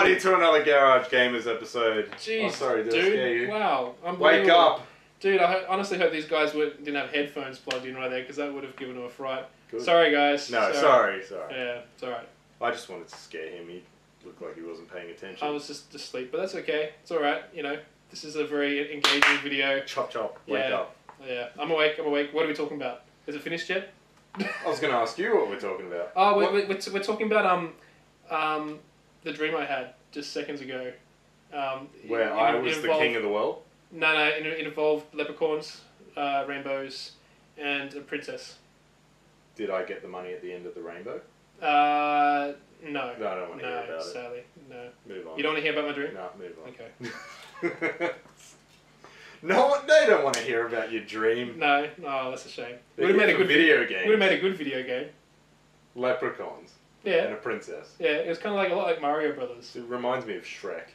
everybody, to another Garage Gamers episode. Jeez, oh, sorry, did I scare you? Wow, Wake up! Dude, I honestly hope these guys didn't have headphones plugged in right there, because that would have given them a fright. Good. Sorry, guys. No, sorry. Yeah, it's alright. I just wanted to scare him. He looked like he wasn't paying attention. I was just asleep, but that's okay. It's alright, you know. This is a very engaging video. Chop chop, wake up. Yeah, I'm awake. What are we talking about? Is it finished yet? I was going to ask you what we're talking about. Oh, we're talking about the dream I had just seconds ago. Where I was the king of the world? No, it involved leprechauns, rainbows, and a princess. Did I get the money at the end of the rainbow? No. No, I don't want to hear about sadly, no. Move on. You don't want to hear about my dream? No, move on. Okay. No, they don't want to hear about your dream. No, that's a shame. Would have made a good video game. Would have made a good video game. Leprechauns. Yeah. And a princess. Yeah, it was kind of like a lot like Mario Brothers. It reminds me of Shrek.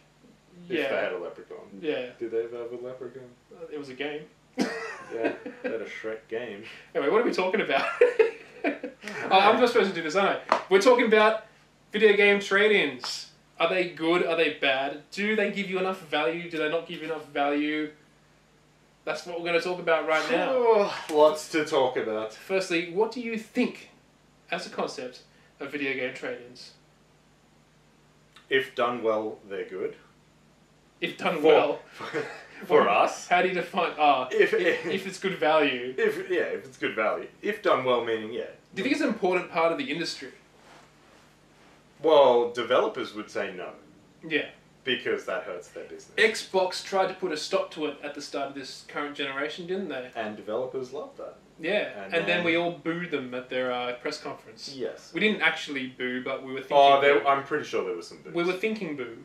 Yeah. If they had a leprechaun. Yeah. Did they ever have a leprechaun? It was a game. Yeah, they had a Shrek game. Anyway, what are we talking about? I'm not supposed to do this, aren't I? We're talking about video game trade-ins. Are they good? Are they bad? Do they give you enough value? Do they not give you enough value? That's what we're going to talk about right now. Oh, lots to talk about. Firstly, what do you think, as a concept, of video game trade-ins? If done well, they're good. If done well. For us. How do you define... if it's good value. If it's good value. If done well, meaning, yeah. Do you think it's an important part of the industry? Well, developers would say no. Yeah. Because that hurts their business. Xbox tried to put a stop to it at the start of this current generation, didn't they? And developers love that. Yeah, and then we all booed them at their press conference. Yes. We didn't actually boo, but we were thinking boo. I'm pretty sure there was some boos. We were thinking boo.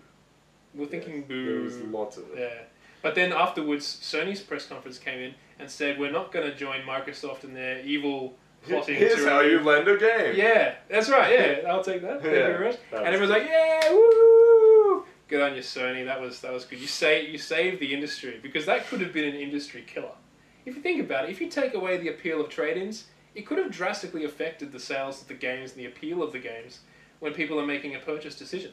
We were thinking boo. There was lots of it. Yeah. But then afterwards, Sony's press conference came in and said, we're not going to join Microsoft in their evil plotting. Here's how you lend a game. Yeah, that's right, yeah. I'll take that. Thank you very much. And everyone's good. like, yeah, woo! Good on you, Sony. That was good. You saved the industry, because that could have been an industry killer. If you think about it, if you take away the appeal of trade-ins, it could have drastically affected the sales of the games and the appeal of the games when people are making a purchase decision.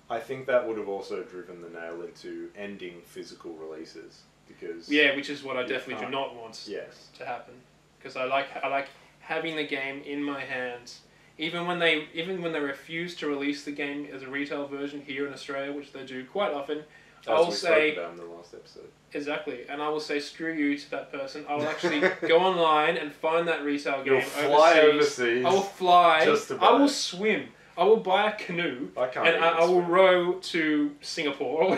I think that would have also driven the nail into ending physical releases, because which is what I definitely do not want to happen, because I like having the game in my hands. Even when they refuse to release the game as a retail version here in Australia, which they do quite often, I will say, spoke about in the last episode. Exactly, and I will say screw you to that person. I will actually go online and find that retail game. You'll fly overseas. I will fly. Just to buy I will swim. I will buy a canoe. I will row to Singapore or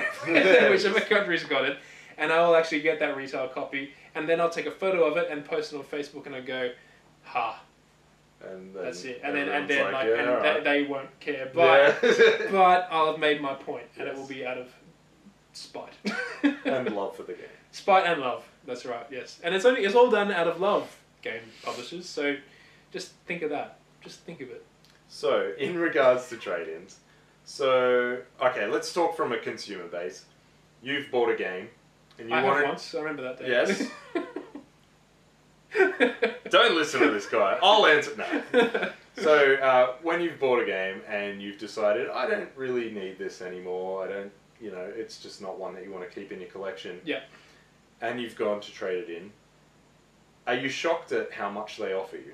whichever country's got it, and I will actually get that retail copy, and then I'll take a photo of it and post it on Facebook, and I go, ha. And then that's it. And then they won't care. But but I'll have made my point, and it will be out of spite. And love for the game. Spite and love. That's right. Yes. And it's all done out of love, game publishers. So just think of that. Just think of it. So in regards to trade-ins, okay, let's talk from a consumer base. You've bought a game, and you have once. I remember that day. Yes. Don't listen to this guy. I'll answer. No. So when you've bought a game and you've decided, I don't really need this anymore. I don't, it's just not one that you want to keep in your collection. Yeah. And you've gone to trade it in. Are you shocked at how much they offer you?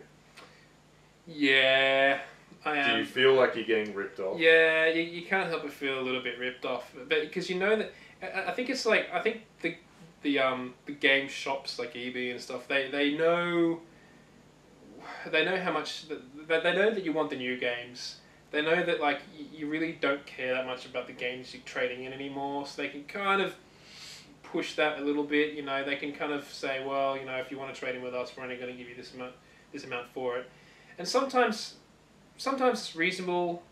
Yeah, I am. Do you feel like you're getting ripped off? Yeah, you can't help but feel a little bit ripped off, but because you know that I think it's like the game shops like eBay and stuff, they know how much they know that you want the new games. They know that like you really don't care that much about the games you're trading in anymore, so they can kind of push that a little bit. They can kind of say, well, if you want to trade in with us, we're only going to give you this amount for it. And sometimes it's reasonable.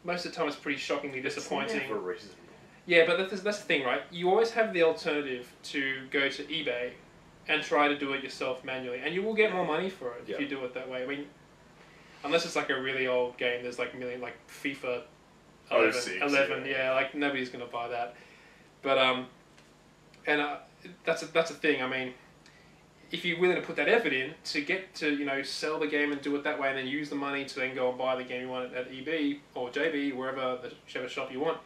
Most of the time it's pretty shockingly disappointing. It's never reasonable. Yeah, but that's the thing, right? You always have the alternative to go to eBay and try to do it yourself manually, and you will get more money for it if you do it that way. I mean, unless it's like a really old game, there's like FIFA 11, yeah, like nobody's gonna buy that. But that's a thing. I mean, if you're willing to put that effort in to get to sell the game and do it that way, and then use the money to then go and buy the game you want at EB or JB, whichever shop you want,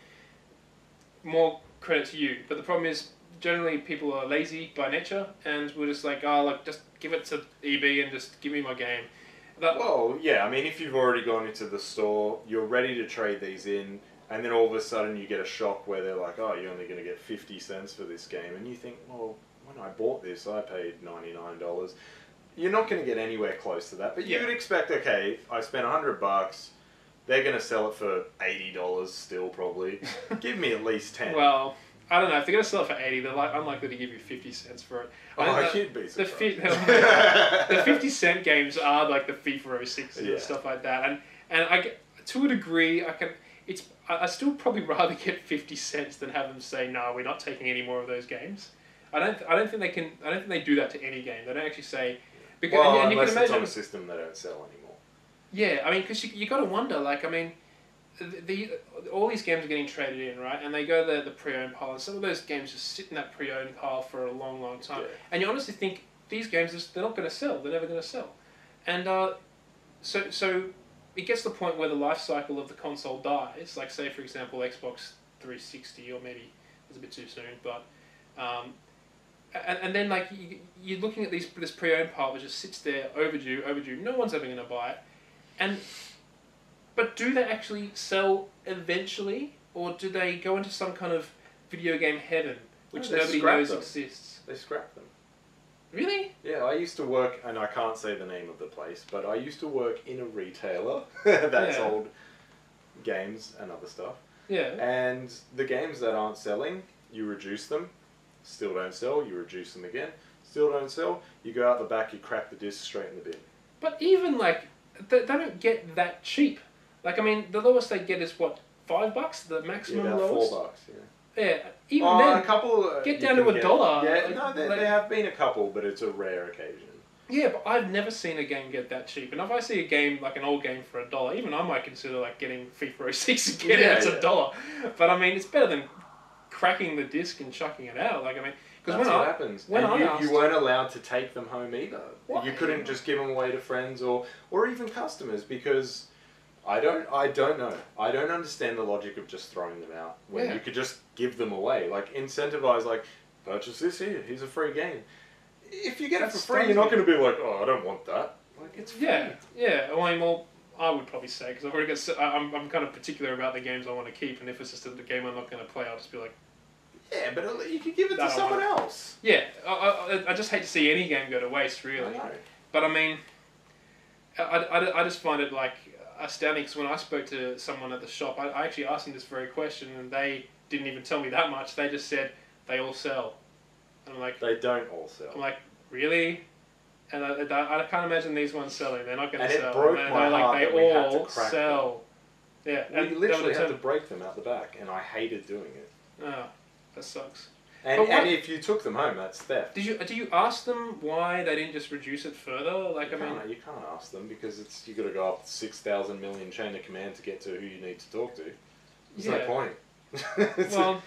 more credit to you. But the problem is, generally people are lazy by nature, and we're just like, oh, like just give it to EB and just give me my game. Well, yeah, I mean, if you've already gone into the store, you're ready to trade these in, and then all of a sudden you get a shock where they're like, oh, you're only going to get 50 cents for this game, and you think, well, when I bought this, I paid $99. You're not going to get anywhere close to that, but you would expect, okay, I spent $100, they're going to sell it for $80 still, probably. Give me at least 10. Well, I don't know. If they're going to sell it for 80, they're like unlikely to give you 50 cents for it. You'd be surprised. The 50-cent games are like the FIFA 06 and stuff like that. And I get, to a degree, I still probably rather get 50 cents than have them say, no, we're not taking any more of those games. I don't think they do that to any game. They don't actually say, because and you unless can imagine, it's on a system they don't sell anymore. Yeah, I mean, because you got to wonder, like, I mean, all these games are getting traded in, right? And they go the pre-owned pile, and some of those games just sit in that pre-owned pile for a long, long time. Yeah. And you honestly think these games, they're not going to sell. They're never going to sell. And so it gets to the point where the life cycle of the console dies. Like, say, for example, Xbox 360, or maybe it's a bit too soon, but... And then, like, you're looking at this pre-owned pile that just sits there, overdue. No one's ever going to buy it. But do they actually sell eventually? Or do they go into some kind of video game heaven, which nobody knows exists? They scrap them. Really? Yeah, I used to work, and I can't say the name of the place, but I used to work in a retailer that sold games and other stuff. Yeah. And the games that aren't selling, you reduce them. Still don't sell, you reduce them again, still don't sell, you go out the back, you crack the disc straight in the bin. But even, like, they don't get that cheap. Like, I mean, the lowest they get is, what, $5? The maximum about lowest? $4, yeah. Yeah, even then, a couple, get down to $1. Yeah, no, there have been a couple, but it's a rare occasion. Yeah, but I've never seen a game get that cheap. And if I see a game, like an old game for $1, even I might consider, like, getting FIFA 06 again, it's $1. But, I mean, it's better than cracking the disc and chucking it out. Like, I mean, because that's what happens. When you weren't allowed to take them home either. What? You couldn't just give them away to friends or even customers, because I don't know. I don't understand the logic of just throwing them out when you could just give them away. Like, incentivize, like, purchase this here. Here's a free game. If you get it for free, you're not going to be like, oh, I don't want that. Like, it's free. Yeah. Well, I would probably say, because I've already got. I'm kind of particular about the games I want to keep, and if it's just a game I'm not going to play, I'll just be like. Yeah, but you could give it to someone else. Yeah, I just hate to see any game go to waste, really. I know. But I mean, I just find it like astounding, because when I spoke to someone at the shop, I actually asked them this very question, and they didn't even tell me that much. They just said they all sell. And I'm like, they don't all sell. I'm like, really? And I can't imagine these ones selling. They're not going to sell. And it broke my heart that we had to crack sell. Them. Yeah, we literally had to break them out the back, and I hated doing it. Oh, that sucks. And if you took them home, that's theft. Do you ask them why they didn't just reduce it further? Like, you can't ask them, because you got to go up 6,000 million chain of command to get to who you need to talk to. There's no point. Well,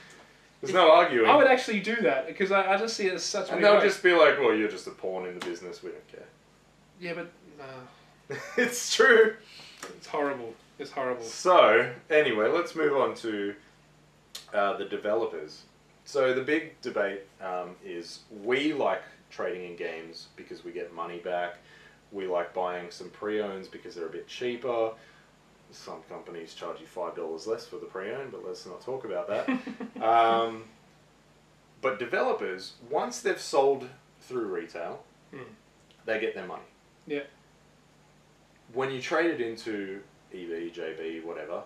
there's no arguing. I would actually do that, because I just see it as such. And they'll just be like, "Well, you're just a pawn in the business. We don't care." Yeah, but it's true. It's horrible. It's horrible. So anyway, let's move on to the developers. So the big debate is, we like trading in games because we get money back. We like buying some pre-owns because they're a bit cheaper. Some companies charge you $5 less for the pre-owned, but let's not talk about that. But developers, once they've sold through retail, they get their money. Yeah. When you trade it into EB, JB, whatever,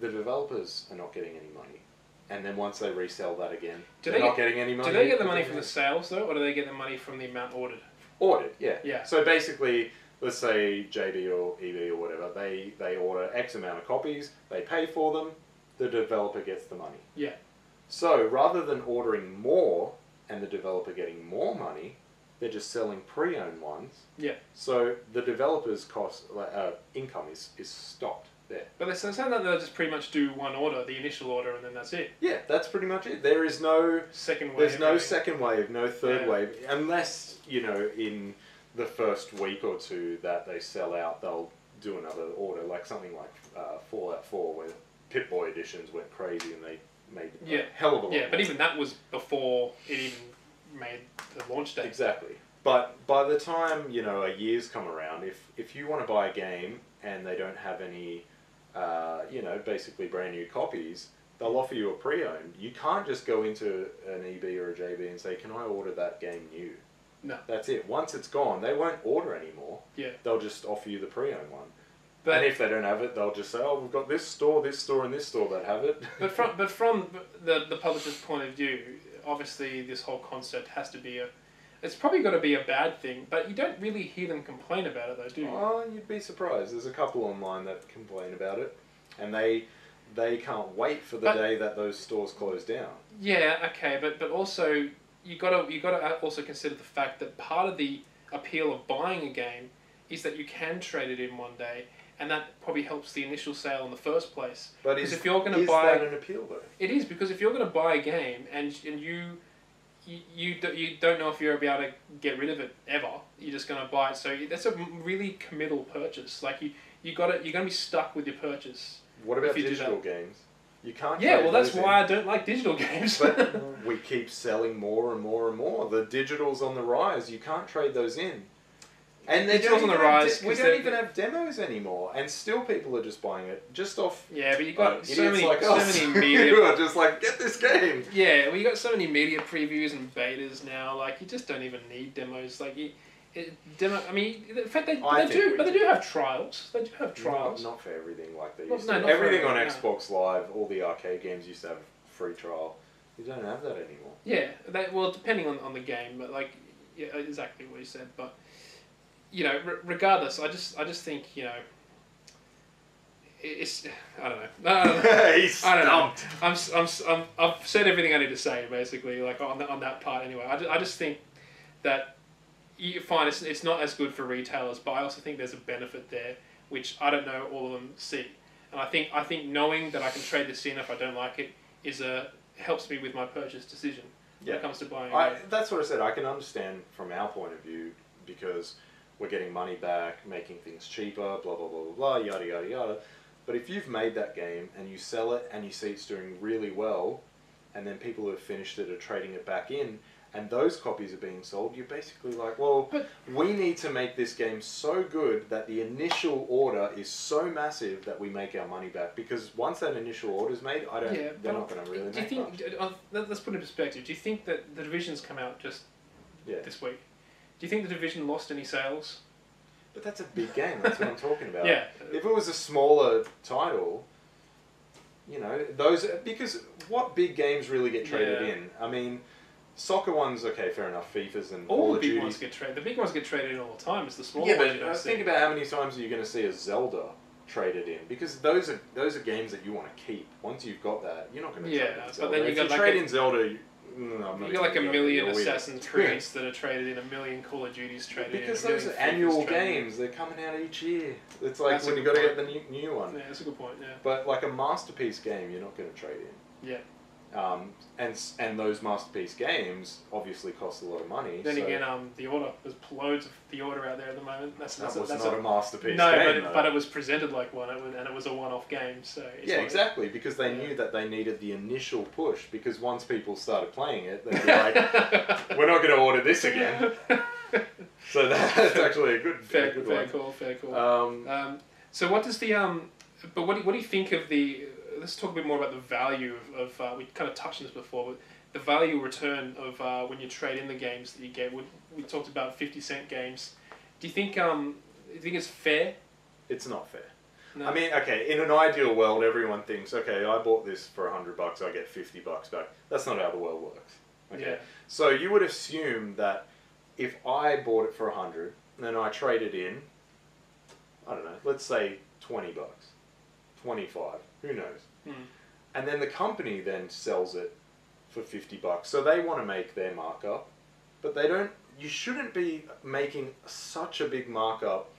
the developers are not getting any money. And then once they resell that again, they're not getting any money. Do they get the money from the sales, though, or do they get the money from the amount ordered? Ordered, yeah. Yeah. So basically, let's say JB or EB or whatever, they order X amount of copies, they pay for them, the developer gets the money. Yeah. So rather than ordering more and the developer getting more money, they're just selling pre-owned ones. Yeah. So the developer's income is stopped there. But they say that they'll just pretty much do one order, the initial order, and then that's it. Yeah, that's pretty much it. There is no second wave. There's no second wave, no third wave, unless, in the first week or two that they sell out, they'll do another order, like something like Fallout 4, where Pip-Boy editions went crazy and they made a hell of a lot. Yeah, but even that was before it even made the launch date. Exactly. But by the time, you know, a year's come around, if you want to buy a game and they don't have any, you know, basically brand new copies, they'll offer you a pre-owned. You can't just go into an EB or a JB and say, can I order that game new? No. That's it. Once it's gone, they won't order anymore. Yeah. They'll just offer you the pre-owned one. But, and if they don't have it, they'll just say, oh, we've got this store, and this store that have it. But from the publisher's point of view, obviously this whole concept has to be it's probably got to be a bad thing, but you don't really hear them complain about it though, do you? Oh, you'd be surprised. There's a couple online that complain about it, and they can't wait for the day that those stores close down. Yeah, okay, but also you gotta also consider the fact that part of the appeal of buying a game is that you can trade it in one day, and that probably helps the initial sale in the first place. But is that an appeal though? It is, because if you're going to buy a game and you don't know if you're going to be able to get rid of it ever, you're just going to buy it. So that's a really committal purchase. Like you're going to be stuck with your purchase. What about digital games? You can't. Yeah, well, that's why I don't like digital games. But we keep selling more and more and more. The digital's on the rise. You can't trade those in. And they're on the rise. We don't even have demos anymore, and still people are just buying it just off. Yeah, but you got so many media. You are just like, get this game. Yeah, well, you got so many media previews and betas now. Like, you just don't even need demos. Like, I mean, in fact, they do have trials. They do have trials. Not for everything like they used to. Everything on Xbox Live, all the arcade games used to have free trial. You don't have that anymore. Yeah, well, depending on the game, but like, yeah, exactly what you said, but. You know, regardless, I just think, you know, it's, I don't know. He's stumped. I've said everything I need to say, basically, like on that part anyway. I just think that you find it's not as good for retailers, but I also think there's a benefit there, which I don't know all of them see. And I think knowing that I can trade this in if I don't like it helps me with my purchase decision when it comes to buying. That's what I said. I can understand from our point of view, because we're getting money back, making things cheaper, blah, blah, blah, blah, blah, yada, yada, yada. But if you've made that game and you sell it and you see it's doing really well, and then people who have finished it are trading it back in, and those copies are being sold, you're basically like, well, we need to make this game so good that the initial order is so massive that we make our money back. Because once that initial order is made, they're not going to really make much. Let's put it in perspective. Do you think that the Division's come out just this week? Do you think the Division lost any sales? But that's a big game. That's what I'm talking about. Yeah. If it was a smaller title, you know, because what big games really get traded in? I mean, soccer ones, okay, fair enough. FIFA's and all the big ones get traded. The big ones get traded in all the time. It's the smaller ones you don't see. Think about how many times are you going to see a Zelda traded in, because those are games that you want to keep. Once you've got that, you're not going to trade in Zelda. But then you got trade in Zelda. You got like a million Assassin's Creeds that are traded in, a million Call of Duties traded in. Because those are annual games, they're coming out each year. It's like when you got to get the new one. Yeah, that's a good point. Yeah. But like a masterpiece game, you're not going to trade in. Yeah. And those masterpiece games obviously cost a lot of money. Then again, The Order. There's loads of The Order out there at the moment. That's not a masterpiece game. No, but it was presented like one, and it was a one-off game. So exactly, because they knew that they needed the initial push. Because once people started playing it, they'd be like, "We're not going to order this again." So that's actually a good, fair call. So what does the But what do you think of the? Let's talk a bit more about the value of we kind of touched on this before, but the value return of when you trade in the games that you get. We talked about 50-cent games. Do you think it's fair? It's not fair. No. I mean, okay, in an ideal world, everyone thinks, okay, I bought this for $100, I get $50 back. That's not how the world works. Okay, yeah. So you would assume that if I bought it for $100 and then I traded in, I don't know, let's say $20, 25, who knows? And then the company then sells it for $50. So they want to make their markup, but they don't. You shouldn't be making such a big markup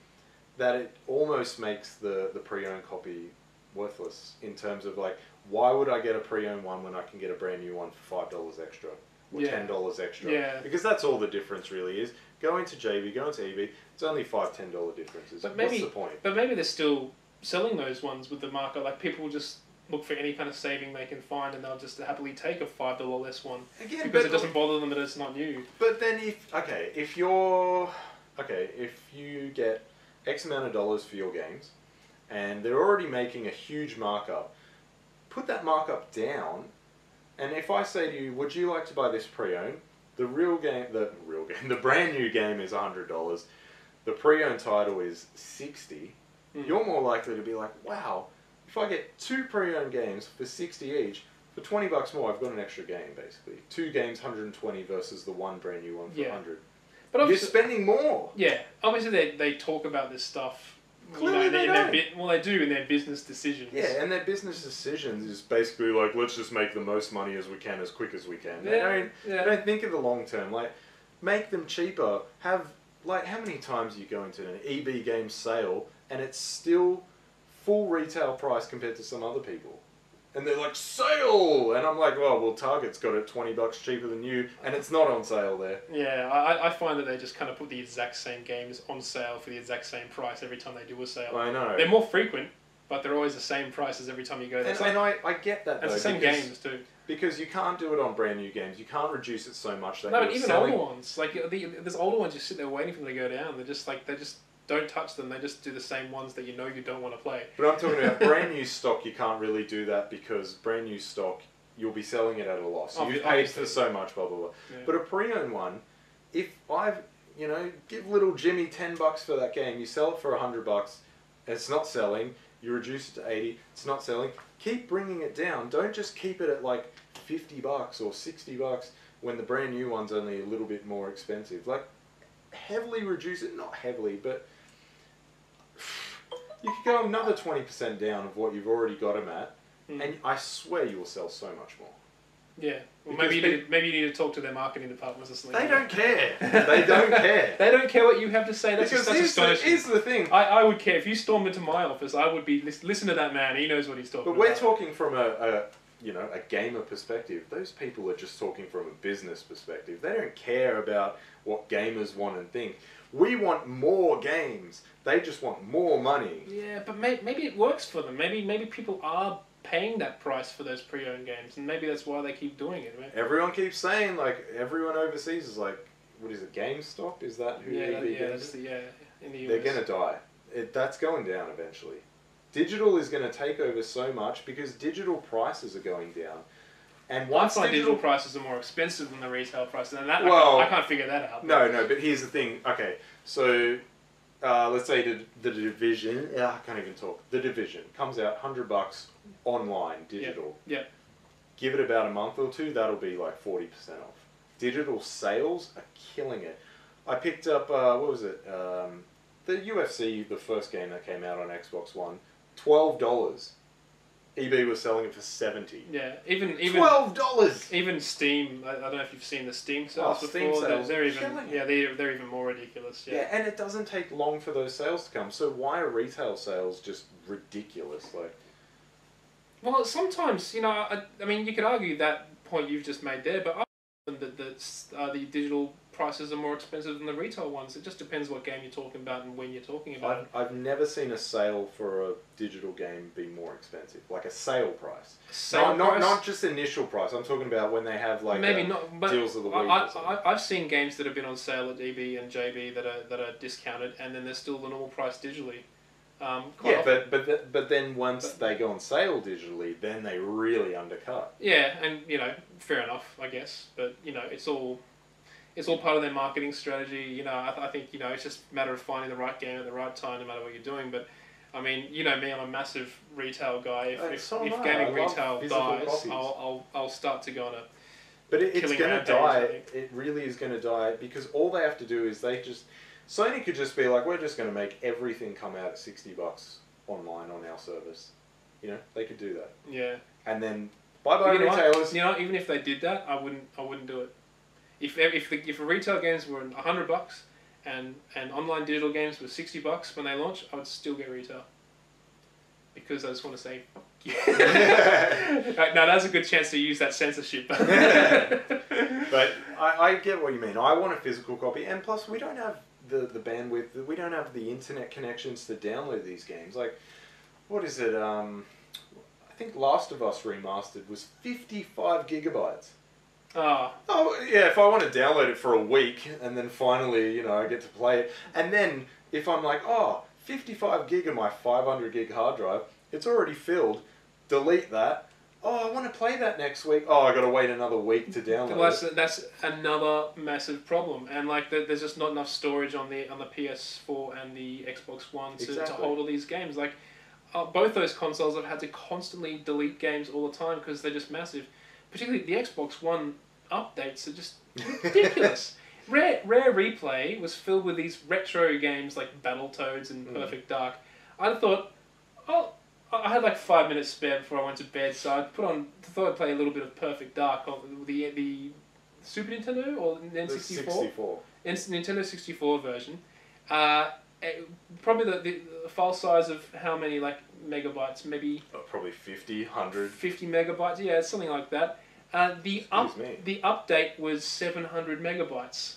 that it almost makes the pre-owned copy worthless, in terms of like, why would I get a pre-owned one when I can get a brand new one for $5 extra or $10 extra? Yeah. Because that's all the difference really is. Go into JB, go into EB, it's only $5-10 differences. What's the point? But maybe they're still selling those ones with the markup. Like people just look for any kind of saving they can find, and they'll just happily take a $5 less one Again, because it doesn't bother them that it's not new. But then if you get X amount of dollars for your games, and they're already making a huge markup, put that markup down. And if I say to you, would you like to buy this pre-owned? The brand new game is $100. The pre-owned title is $60. You're more likely to be like, wow, if I get 2 pre-owned games for $60 each, for $20 more, I've got an extra game, basically. 2 games, $120 versus the one brand new one for $100. But you're spending more. Yeah, obviously they talk about this stuff. Clearly they don't. They do in their business decisions. Yeah, and their business decisions is basically like, let's just make the most money as we can, as quick as we can. They don't think of the long term. Like, make them cheaper. Have, like, how many times you go into an EB game sale and it's still full retail price compared to some other people? And they're like, sale! And I'm like, well, Target's got it $20 cheaper than you, and it's not on sale there. Yeah, I find that they just kind of put the exact same games on sale for the exact same price every time they do a sale. I know. They're more frequent, but they're always the same prices every time you go there. And I get that, though. It's the same games, too. Because you can't do it on brand new games. You can't reduce it so much that no, you're even selling... older ones. Like, there's older ones you sit there waiting for them to go down. They're just like, they just don't touch them. They just do the same ones that you know you don't want to play. But I'm talking about brand new stock. You can't really do that because brand new stock, you'll be selling it at a loss. You've paid for so much, blah, blah, blah. Yeah. But a pre-owned one, if give little Jimmy $10 for that game, you sell it for $100, it's not selling, you reduce it to 80, it's not selling, keep bringing it down. Don't just keep it at like $50 or $60 when the brand new one's only a little bit more expensive. Like, heavily reduce it, not heavily, but you could go another 20% down of what you've already got them at, and I swear you will sell so much more. Yeah. Well, maybe you need to talk to their marketing departments or something. They don't care. They don't care. They don't care what you have to say. That's astonishing. Here's the thing. I would care. If you stormed into my office, I would be, listen to that man. He knows what he's talking about. But we're talking from a gamer perspective. Those people are just talking from a business perspective. They don't care about what gamers want and think. We want more games. They just want more money. Yeah, but maybe it works for them. Maybe people are paying that price for those pre-owned games, and maybe that's why they keep doing it. Right? Everyone keeps saying, like, everyone overseas is like, what is it, GameStop? Is that who in the US. They're going to die. That's going down eventually. Digital is going to take over so much because digital prices are going down. And once digital prices are more expensive than the retail prices, and I can't figure that out. No, but here's the thing. Okay, so let's say the Division. I can't even talk. The Division comes out $100 online, digital. Yeah. Give it about a month or two, that'll be like 40% off. Digital sales are killing it. I picked up what was it? The UFC, the first game that came out on Xbox One, $12. EB was selling it for $70. Yeah, even $12. Even Steam. I don't know if you've seen the Steam sales before. Steam sales they're even more ridiculous. Yeah, and it doesn't take long for those sales to come. So why are retail sales just ridiculous? Like, well, sometimes I mean, you could argue that point you've just made there, but the digital prices are more expensive than the retail ones. It just depends what game you're talking about and when you're talking about it. I've never seen a sale for a digital game be more expensive. Like a sale price. Not just initial price. I'm talking about when they have like deals of the week. I've seen games that have been on sale at EB and JB that are discounted, and then they're still the normal price digitally. But then once they go on sale digitally, then they really undercut. Yeah, and fair enough, I guess. But it's all part of their marketing strategy. I think it's just a matter of finding the right game at the right time, no matter what you're doing. But I mean, me, I'm a massive retail guy. If gaming retail dies, I'll start to go on a. But it's going to die. It really is going to die because all they have to do is Sony could just be like, we're just going to make everything come out at $60 online on our service. They could do that. Yeah. And then bye retailers. Even if they did that, I wouldn't do it. If retail games were $100 and online digital games were $60 when they launch, I would still get retail. Because I just want to say, now that's a good chance to use that censorship. But I get what you mean. I want a physical copy, and plus we don't have the bandwidth. We don't have the internet connections to download these games. Like, what is it? I think Last of Us Remastered was 55 gigabytes. Ah. Oh, yeah, if I want to download it for a week and then finally, I get to play it. And then if I'm like, 55 gig of my 500 gig hard drive, it's already filled. Delete that. Oh, I want to play that next week. Oh, I got to wait another week to download it. That's another massive problem. And like, there's just not enough storage on the PS4 and the Xbox One to hold all these games. Like, both those consoles have had to constantly delete games all the time because they're just massive. Particularly the Xbox One updates are just ridiculous. Rare Replay was filled with these retro games like Battletoads and Perfect Dark. I thought, I had like 5 minutes spare before I went to bed, so I thought I'd play a little bit of Perfect Dark on the Super Nintendo or the N64? Nintendo 64 version. Probably the file size of how many like megabytes? Maybe probably 50, 100. 50 megabytes, yeah, something like that. The update was 700 megabytes.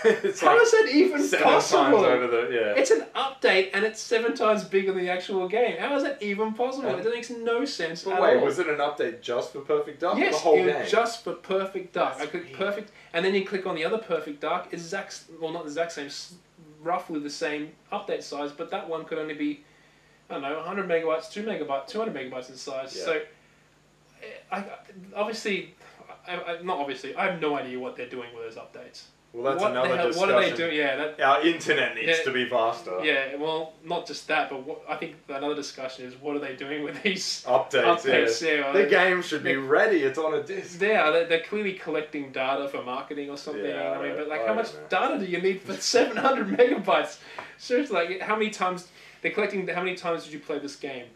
How is that even possible? It's an update and it's 7 times bigger than the actual game. How is that even possible? It makes no sense at all. But wait, was it an update just for Perfect Dark? Yes, or the whole it was game? just for Perfect Dark. I click Perfect, and then you click on the other Perfect Dark. Not the exact same, roughly the same update size, but that one could only be, I don't know, 100 megabytes, 200 megabytes in size. Yeah. So, I have no idea what they're doing with those updates. Well, that's another discussion. What are they doing? Yeah, our internet needs to be faster. Yeah, well, not just that, but I think another discussion is what are they doing with these updates? Yeah. The game should be ready. It's on a disc. Yeah, they're clearly collecting data for marketing or something. Yeah, I mean, but like, how much data do you need for 700 megabytes? Seriously, like, how many times they're collecting? How many times did you play this game?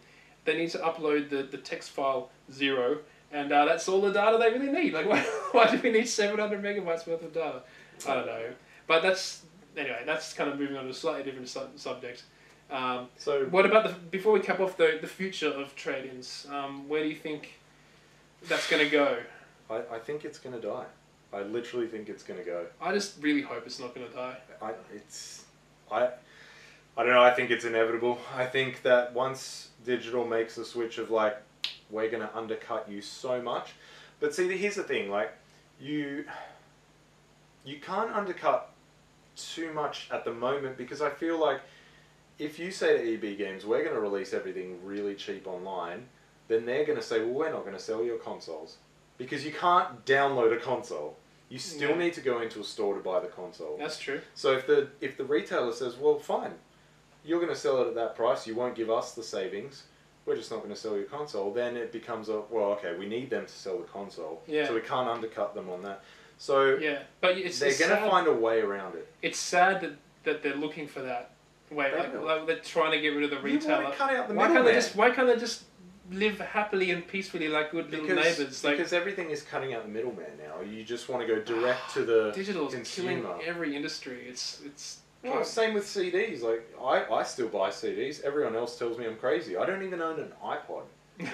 They need to upload the text file 0, and that's all the data they really need. Like, why do we need 700 megabytes worth of data? I don't know, but that's kind of moving on to a slightly different subject. So, what about before we cap off the future of trade-ins? Where do you think that's going to go? I think it's going to die. I literally think it's going to go. I just really hope it's not going to die. I don't know. I think it's inevitable. I think that once digital makes the switch of like, we're going to undercut you so much. But see, here's the thing. Like, you can't undercut too much at the moment because I feel like if you say to EB Games, we're going to release everything really cheap online, then they're going to say, well, we're not going to sell your consoles. Because you can't download a console. You still need to go into a store to buy the console. That's true. So if the retailer says, well, fine, you're going to sell it at that price, you won't give us the savings, we're just not going to sell your console, then it becomes okay, we need them to sell the console, so we can't undercut them on that. So but they're going to find a way around it. It's sad that they're looking for that way. Like they're trying to get rid of the retailer. Why can't they just live happily and peacefully like good little neighbours? Because everything is cutting out the middleman now. You just want to go direct to the digital's consumer. Killing every industry. It's well, same with CDs. Like I still buy CDs. Everyone else tells me I'm crazy. I don't even own an iPod.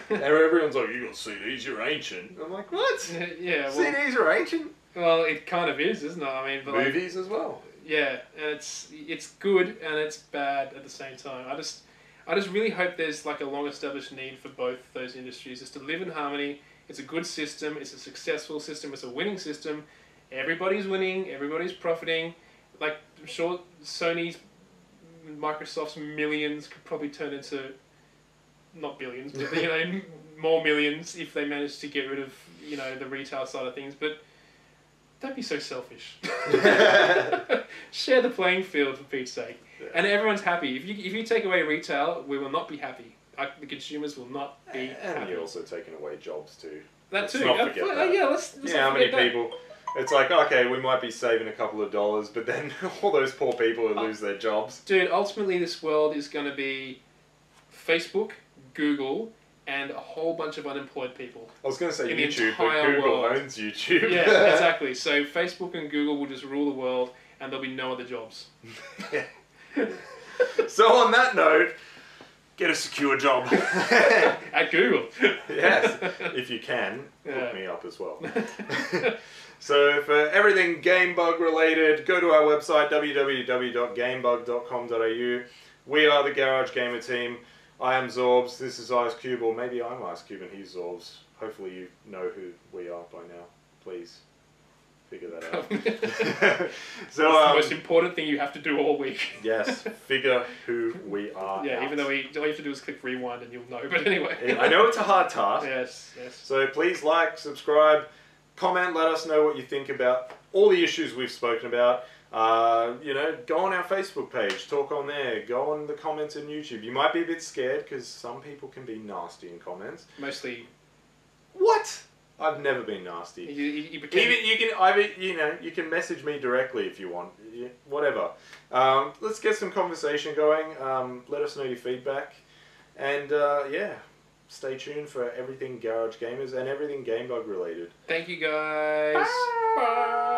Everyone's like, you got CDs, you're ancient. I'm like, what? Yeah, well, CDs are ancient? Well, it kind of is, isn't it? I mean, but movies as well. Yeah, and it's good and it's bad at the same time. I just really hope there's like a long-established need for both those industries just to live in harmony. It's a good system. It's a successful system. It's a winning system. Everybody's winning. Everybody's profiting. Like, I'm sure Sony's, Microsoft's millions could probably turn into, not billions, but more millions if they manage to get rid of the retail side of things. But don't be so selfish. Share the playing field for Pete's sake, and everyone's happy. If you take away retail, we will not be happy. The consumers will not be happy. And you're also taking away jobs too. That too. Let's not forget that. Yeah, let's how many people? It's like, okay, we might be saving a couple of dollars, but then all those poor people who lose their jobs. Dude, ultimately this world is going to be Facebook, Google, and a whole bunch of unemployed people. I was going to say YouTube, but Google owns YouTube. Yeah, exactly. So Facebook and Google will just rule the world, and there'll be no other jobs. So on that note, get a secure job. At Google. Yes, if you can, hook me up as well. So for everything Gamebug related, go to our website, www.gamebug.com.au. We are the Garage Gamer team. I am Zorbz, this is Icecube, or maybe I'm Icecube and he's Zorbz. Hopefully you know who we are by now. Please figure that out. So that's the most important thing you have to do all week. Yes, figure who we are. Yeah, out. even though all you have to do is click rewind and you'll know. But anyway. I know it's a hard task. Yes, yes. So please like, subscribe, comment, let us know what you think about all the issues we've spoken about. You know, go on our Facebook page, talk on there, go on the comments in YouTube. You might be a bit scared because some people can be nasty in comments. Mostly. What? I've never been nasty. You You can message me directly if you want. Whatever. Let's get some conversation going. Let us know your feedback, and yeah, stay tuned for everything Garage Gamers and everything Gamebug related. Thank you guys. Bye. Bye.